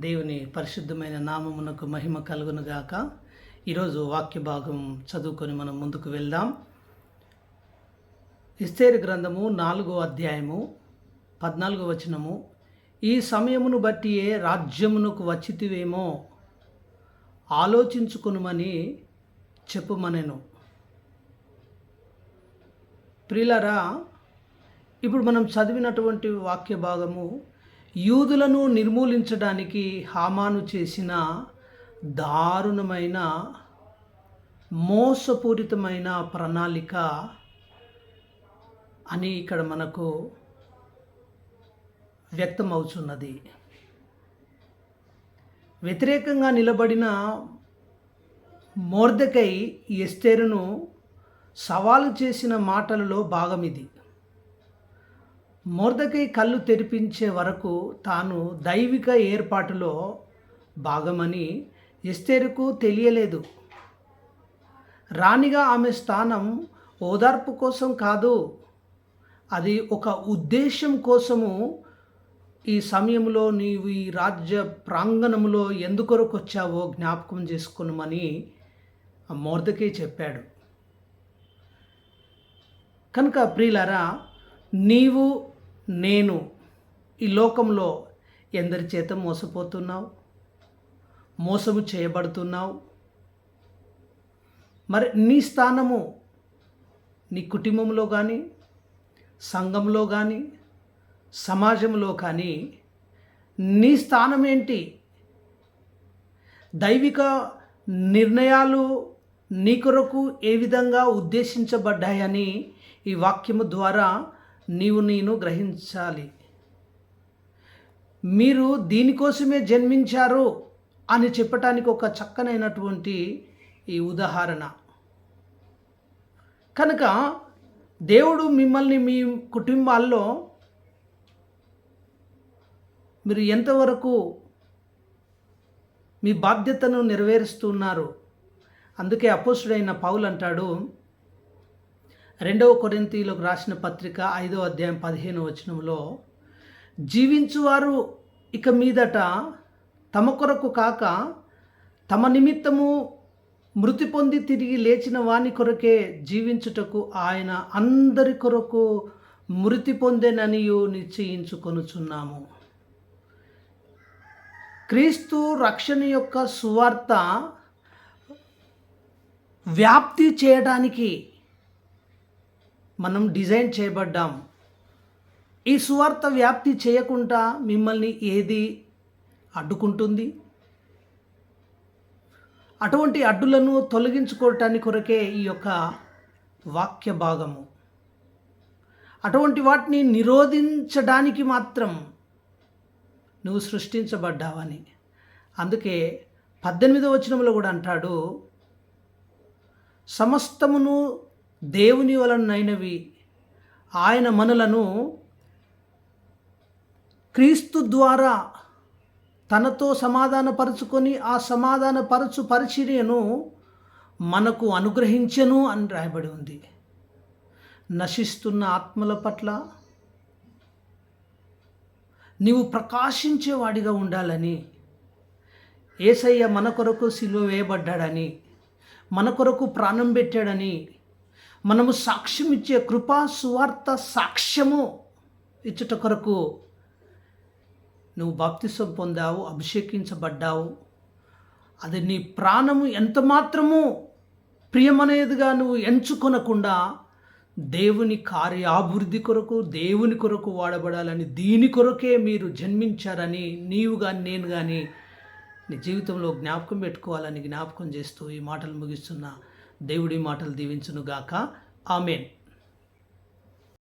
దేవుని పరిశుద్ధమైన నామమునకు మహిమ కలుగునుగాక. ఈరోజు వాక్య భాగం చదువుకొని మనం ముందుకు వెళ్దాం. ఎస్తేరు గ్రంథము 4వ అధ్యాయము 14వ వచనము. ఈ సమయమును బట్టియే రాజ్యమునకు వచ్చితివేమో ఆలోచించుకొనుమని చెప్పుమనెను. ప్రియులారా, ఇప్పుడు మనం చదివినటువంటి వాక్య భాగము యూదులను నిర్మూలించడానికి హామాను చేసిన దారుణమైన మోసపూరితమైన ప్రణాళిక అని ఇక్కడ మనకు వ్యక్తమవుతున్నది. వ్యతిరేకంగా నిలబడిన మొర్దెకై ఎస్తేరును సవాలు చేసిన మాటలలో భాగం ఇది. మొర్దెకై కళ్ళు తెరిపించే వరకు తాను దైవిక ఏర్పాటులో భాగమని ఎస్తేరుకు తెలియలేదు. రాణిగా ఆమె స్థానం ఓదార్పు కోసం కాదు, అది ఒక ఉద్దేశం కోసము. ఈ సమయంలో నీవు ఈ రాజ్య ప్రాంగణంలో ఎందుకొరకు వచ్చావో జ్ఞాపకం చేసుకునమని మొర్దెకై చెప్పాడు. కనుక ప్రియులారా, నీవు నేను ఈ లోకంలో ఎందరి చేత మోసపోతున్నావు, మోసము చేయబడుతున్నావు. మరి నీ స్థానము నీ కుటుంబంలో కానీ, సంఘంలో కానీ, సమాజంలో కానీ నీ స్థానం ఏంటి? దైవిక నిర్ణయాలు నీ కొరకు ఏ విధంగా ఉద్దేశించబడ్డాయని ఈ వాక్యము ద్వారా నేను గ్రహించాలి. మీరు దీనికోసమే జన్మించారు అని చెప్పటానికి ఒక చక్కనైనటువంటి ఈ ఉదాహరణ. కనుక దేవుడు మిమ్మల్ని మీ కుటుంబాల్లో మీరు ఎంతవరకు మీ బాధ్యతను నెరవేరుస్తున్నారు? అందుకే అపోస్తుడైన పౌలు అంటాడు, 2వ కొరింథీయులకు రాసిన పత్రిక 5వ అధ్యాయం 15వ వచనంలో, జీవించువారు ఇక మీదట తమ కొరకు కాక తమ నిమిత్తము మృతి పొంది తిరిగి లేచిన వాని కొరకే జీవించుటకు ఆయన అందరి కొరకు మృతి పొందెననియు నిశ్చయించుకొనుచున్నాము. క్రీస్తు రక్షణ యొక్క సువార్త వ్యాప్తి చేయడానికి మనం డిజైన్ చేయబడ్డాం. ఈ సువార్త వ్యాప్తి చేయకుండా మిమ్మల్ని ఏది అడ్డుకుంటుంది? అటువంటి అడ్డులను తొలగించుకోవటానికి కొరకే ఈ యొక్క వాక్య భాగము. అటువంటి వాటిని నిరోధించడానికి మాత్రం నువ్వు సృష్టించబడ్డావని. అందుకే 18వ వచనంలో కూడా అంటాడు, సమస్తమును దేవుని వలనైనవి, ఆయన మనలను క్రీస్తు ద్వారా తనతో సమాధానపరుచుకొని ఆ సమాధానపరచు పరిచర్యను మనకు అనుగ్రహించెను అని రాయబడి ఉంది. నశిస్తున్న ఆత్మల పట్ల నీవు ప్రకాశించేవాడిగా ఉండాలని, యేసయ్య మన కొరకు సిలువ వేయబడ్డాడని, మన కొరకు ప్రాణం పెట్టాడని, మనము సాక్ష్యం ఇచ్చే కృపా సువార్త సాక్ష్యము ఇచ్చుట కొరకు నువ్వు బాప్తిసం పొందావు, అభిషేకించబడ్డావు. అది నీ ప్రాణము ఎంత మాత్రము ప్రియమనేదిగా నువ్వు ఎంచుకొనకుండా దేవుని కార్యాభివృద్ధి కొరకు, దేవుని కొరకు వాడబడాలని, దీని కొరకే మీరు జన్మించారని నీవు కానీ నేను కానీ నీ జీవితంలో జ్ఞాపకం పెట్టుకోవాలని జ్ఞాపకం చేస్తూ ఈ మాటలు ముగిస్తున్న దేవుడి మాటలు దీవించునుగాక. ఆమేన్.